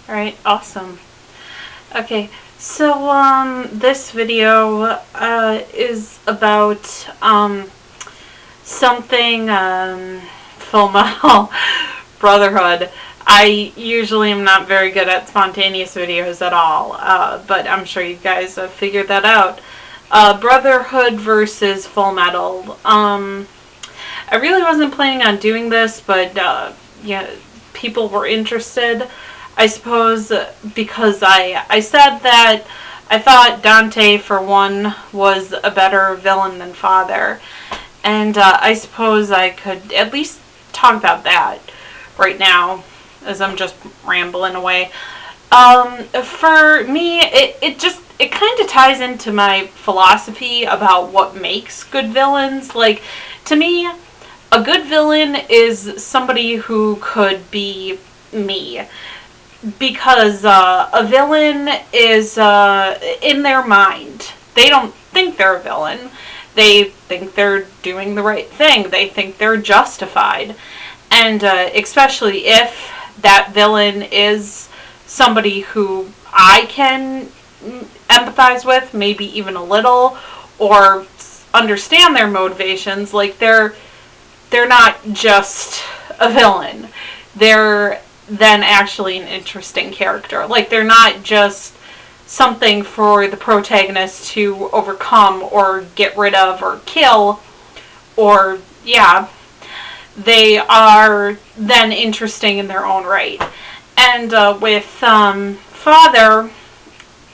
Alright, awesome. Okay, so this video is about something Full Metal Brotherhood. I usually am not very good at spontaneous videos at all, but I'm sure you guys have figured that out. Brotherhood versus Full Metal. I really wasn't planning on doing this, but yeah, people were interested. I suppose because I said that I thought Dante, for one, was a better villain than Father. And I suppose I could at least talk about that right now, as I'm just rambling away. For me, it kind of ties into my philosophy about what makes good villains. Like, to me, a good villain is somebody who could be me. Because a villain is in their mind. They don't think they're a villain. They think they're doing the right thing. They think they're justified. And especially if that villain is somebody who I can empathize with, maybe even a little, or understand their motivations. Like, they're not just a villain. They're then actually an interesting character. Like, they're not just something for the protagonist to overcome or get rid of or kill, or, yeah, they are then interesting in their own right. And with Father,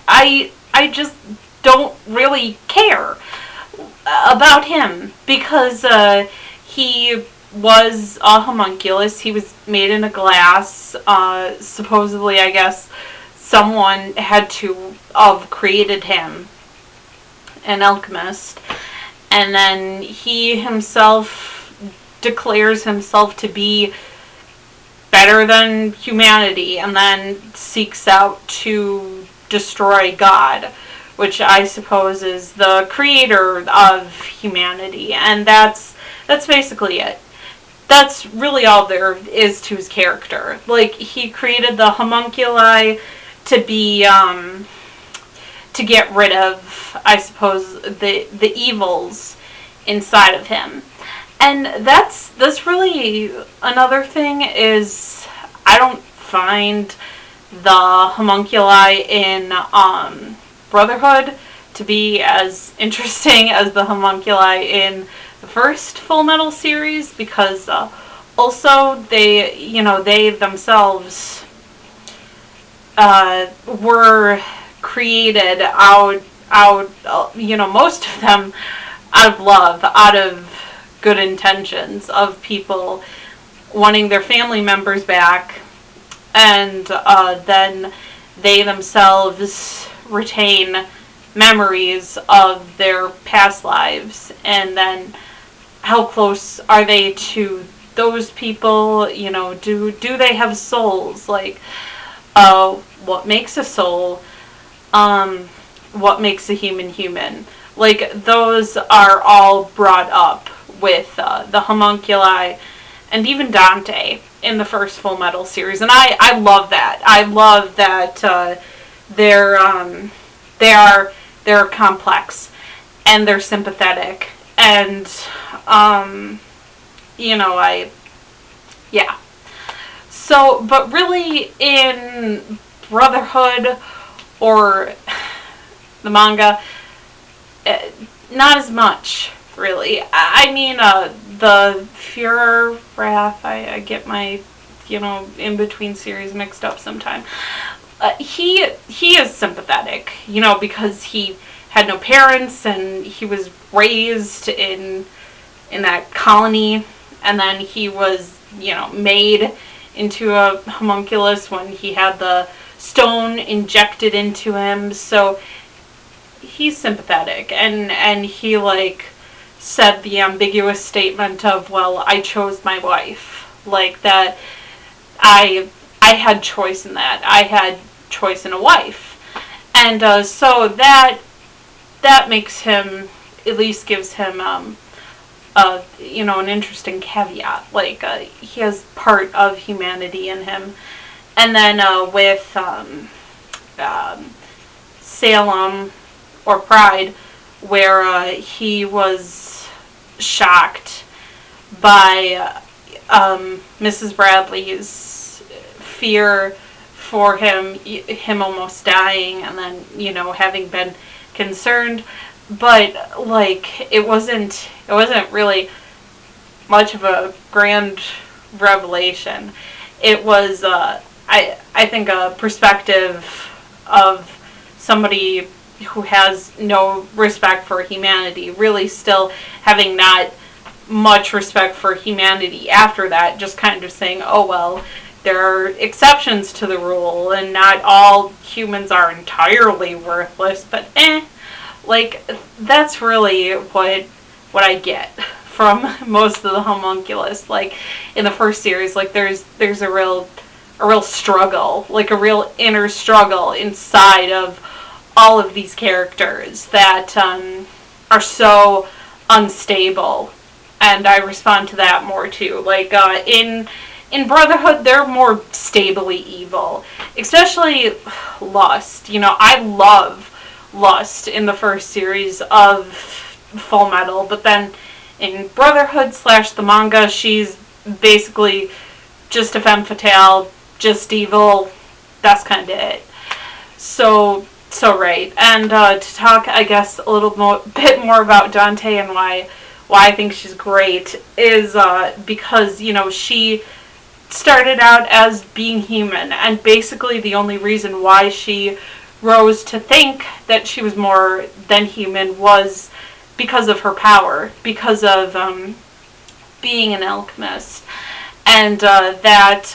I just don't really care about him, because he was a homunculus. He was made in a glass. Supposedly, I guess, someone had to have created him, an alchemist. And then he himself declares himself to be better than humanity, and then seeks out to destroy God, which I suppose is the creator of humanity. And that's basically it. That's really all there is to his character. Like, he created the homunculi to be, to get rid of, I suppose, the evils inside of him. And that's really another thing, is I don't find the homunculi in Brotherhood to be as interesting as the homunculi in the first Full Metal series, because also they themselves were created out most of them out of love, out of good intentions of people wanting their family members back, and then they themselves retain memories of their past lives. And then how close are they to those people? Do they have souls? Like, what makes a soul? What makes a human human? Like, those are all brought up with the homunculi and even Dante in the first Full Metal series. And I love that. I love that they're complex, and they're sympathetic, and yeah. So, but really, in Brotherhood or the manga, not as much, really. I mean, the Führer Wrath, I get my, in between series mixed up sometime. He is sympathetic, because he had no parents, and he was raised in that colony, and then he was, made into a homunculus when he had the stone injected into him. So he's sympathetic, and he, like, said the ambiguous statement of, well, I chose my wife. Like, that I had choice in that. I had choice in a wife. And so that makes him, at least gives him an interesting caveat. Like, he has part of humanity in him, And then with Salem or Pride, where he was shocked by Mrs. Bradley's fear for him almost dying, and then, you know, having been concerned. But like, it wasn't really much of a grand revelation. It was I think a perspective of somebody who has no respect for humanity, really still having not much respect for humanity after that, just kind of saying, oh well, there are exceptions to the rule and not all humans are entirely worthless, but like, that's really what I get from most of the homunculus. Like, in the first series, like, there's a real struggle, like a real inner struggle inside of all of these characters that are so unstable, and I respond to that more too. Like, in Brotherhood, they're more stably evil, especially Lust. You know, I love Lust in the first series of Full Metal, but then in Brotherhood / the manga, she's basically just a femme fatale, just evil. That's kind of it. So right. And to talk, I guess, a little bit more about Dante and why I think she's great is because, you know, she started out as being human, and basically the only reason why she rose to think that she was more than human was because of her power, because of being an alchemist. And that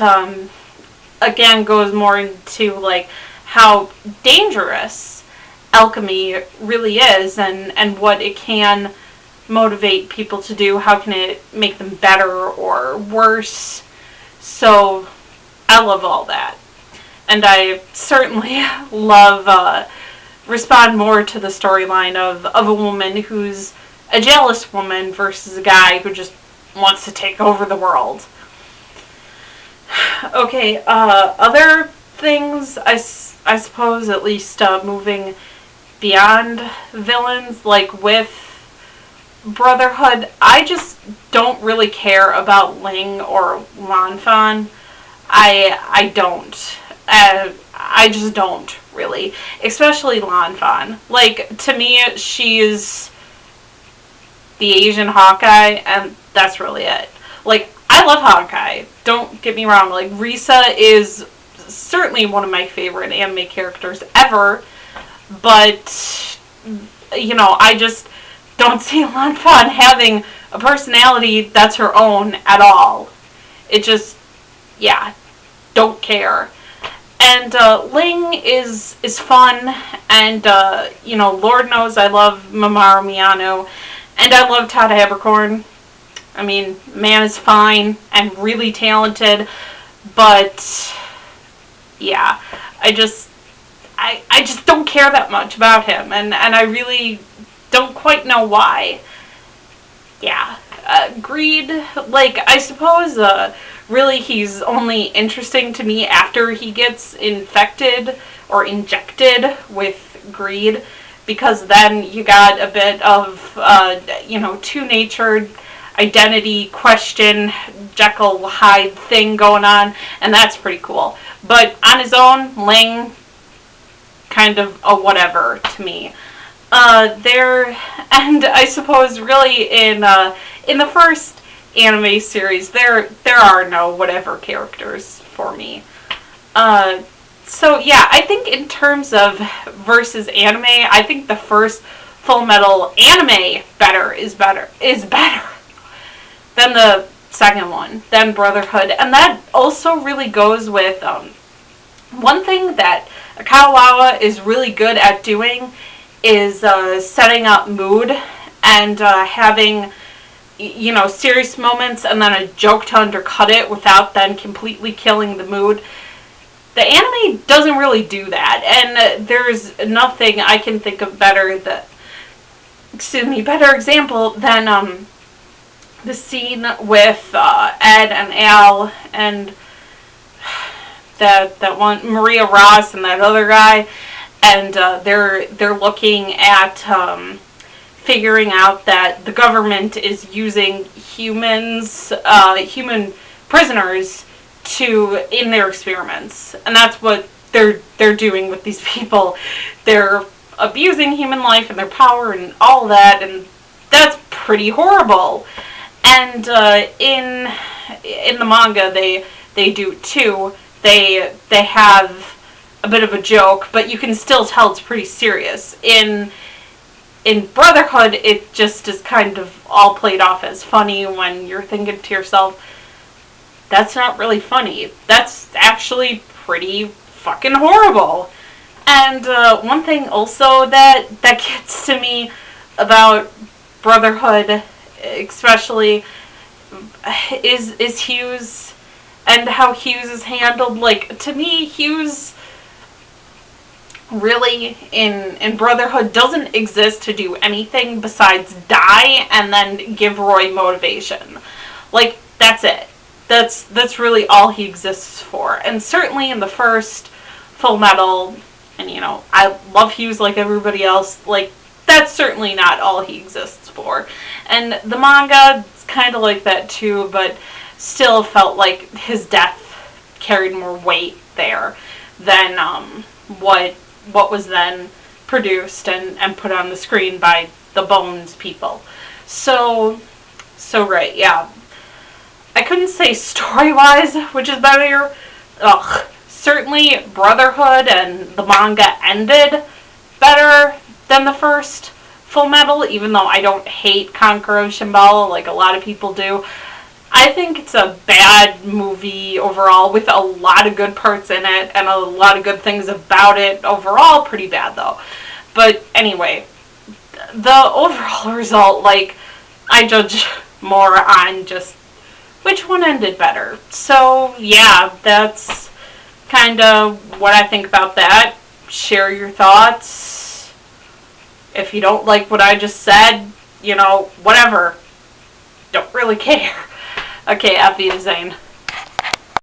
again goes more into like how dangerous alchemy really is, and what it can motivate people to do. How can it make them better or worse? So I love all that. And I certainly respond more to the storyline of a woman who's a jealous woman versus a guy who just wants to take over the world. Okay, other things, I suppose, at least moving beyond villains, like with Brotherhood, I just don't really care about Ling or Lanfan. I don't. I just don't, really. Especially Lanfan. Like, to me, she's the Asian Hawkeye, and that's really it. Like, I love Hawkeye. Don't get me wrong. Like, Risa is certainly one of my favorite anime characters ever, but, you know, I just don't see Lanfan having a personality that's her own at all. It just, yeah, don't care. And Ling is fun, and you know, Lord knows I love Mamoru Miyano, and I love Todd Haberkorn. I mean, man is fine and really talented, but yeah, I just don't care that much about him, and I really don't quite know why. Yeah, Greed, like, I suppose really he's only interesting to me after he gets infected or injected with greed, because then you got a bit of you know, two-natured identity question, Jekyll Hyde thing going on, and that's pretty cool. But on his own, Ling, kind of a whatever to me. There, and I suppose really in the first anime series, there are no whatever characters for me. So yeah, I think in terms of versus anime, I think the first Full Metal anime is better than the second one, than Brotherhood, and that also really goes with one thing that Akawawa is really good at doing is setting up mood and having, you know, serious moments and then a joke to undercut it without then completely killing the mood. The anime doesn't really do that, and there's nothing I can think of better example than the scene with Ed and Al and that one, Maria Ross and that other guy, and they're looking at figuring out that the government is using human prisoners in their experiments, and that's what they're doing with these people. They're abusing human life and their power and all that, and that's pretty horrible. And in the manga, they do too. They have a bit of a joke, but you can still tell it's pretty serious. In Brotherhood, it just is kind of all played off as funny when you're thinking to yourself, that's not really funny. That's actually pretty fucking horrible. And one thing also that gets to me about Brotherhood, especially, is Hughes and how Hughes is handled. Like, to me, Hughes really in Brotherhood doesn't exist to do anything besides die and then give Roy motivation. Like, that's it. That's really all he exists for. And certainly in the first Full Metal, and you know, I love Hughes like everybody else, like, that's certainly not all he exists for. And the manga is kind of like that too, but still felt like his death carried more weight there than what was then produced and put on the screen by the Bones people. So right, yeah. I couldn't say story-wise which is better. Certainly Brotherhood and the manga ended better than the first Full Metal, even though I don't hate Conqueror of Shambhala like a lot of people do. I think it's a bad movie overall, with a lot of good parts in it and a lot of good things about it. Overall, pretty bad though. But anyway, the overall result, like, I judge more on just which one ended better. So yeah, that's kind of what I think about that. Share your thoughts. If you don't like what I just said, you know, whatever. Don't really care. Okay, auf Wiedersehen.